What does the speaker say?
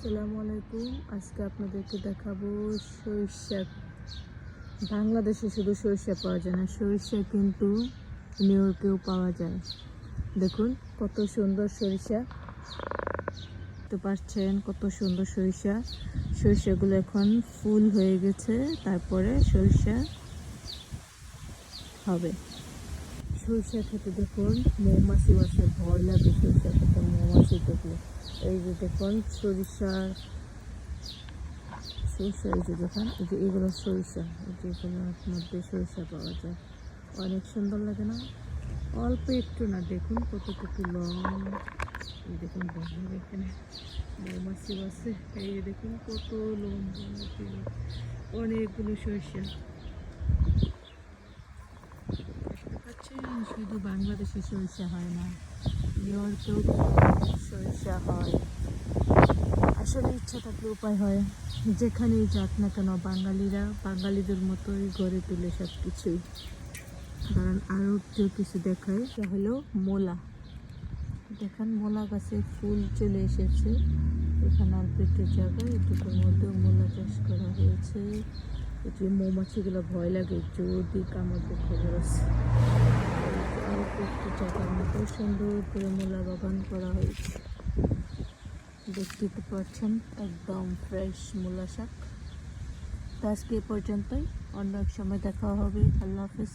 আসসালামু আলাইকুম। আজকে আপনাদেরকে দেখাবো সরিষা। বাংলাদেশে শুধু সরিষা পাওয়া যায় না, সরিষা কিন্তু নিউ ইয়র্কেও পাওয়া যায়। দেখুন কত সুন্দর সরিষা, দেখতে পাচ্ছেন কত সুন্দর সরিষা। সরিষাগুলো এখন ফুল হয়ে গেছে, তারপরে সরিষা হবে। সরিষা খেতে দেখুন মৌমাছি আছে, ভয় লাগে সরিষা খেতে মৌমাছি দেখলে। এই যে দেখুন সরিষার সরিষা, এই যে দেখুন এই যে এগুলো সরিষা, এই যে এগুলোর মধ্যে সরিষা পাওয়া যায়। অনেক সুন্দর লাগে না? অল্প একটু না, দেখুন কতটুকু লং। এই দেখুন বন্ধুরা, এখানে মৌমাছি আছে। এই যে দেখুন কত লম্বা, অনেকগুলো সরিষা। শুধু বাংলাদেশে সরিষা হয় না, নিউ ইয়র্কেও সরিষা হয়। আসলে ইচ্ছা থাকলে উপায় হয়, যেখানেই যাক না কেন বাঙালিরা বাঙালিদের মতোই গড়ে তুলে সব কিছুই। কারণ আরও কেউ কিছু দেখায়, তা হলো মোলা। দেখেন মোলা গাছে ফুল চলে এসেছে। এখানে অল্প একটু জায়গায় এটুকুর মধ্যেও মোলা চাষ করা হয়েছে। এই যে মৌমাছিগুলো ভয় লাগে, যদি কামড় খবর আছে। অল্প একটু জায়গার মতো সুন্দর করে মোলা বাগান করা হয়েছে। দেখতে পাচ্ছেন একদম ফ্রেশ মূলা শাক। তো আজকে এ পর্যন্তই, অন্য এক সময় দেখা হবে। আল্লাহ হাফেজ।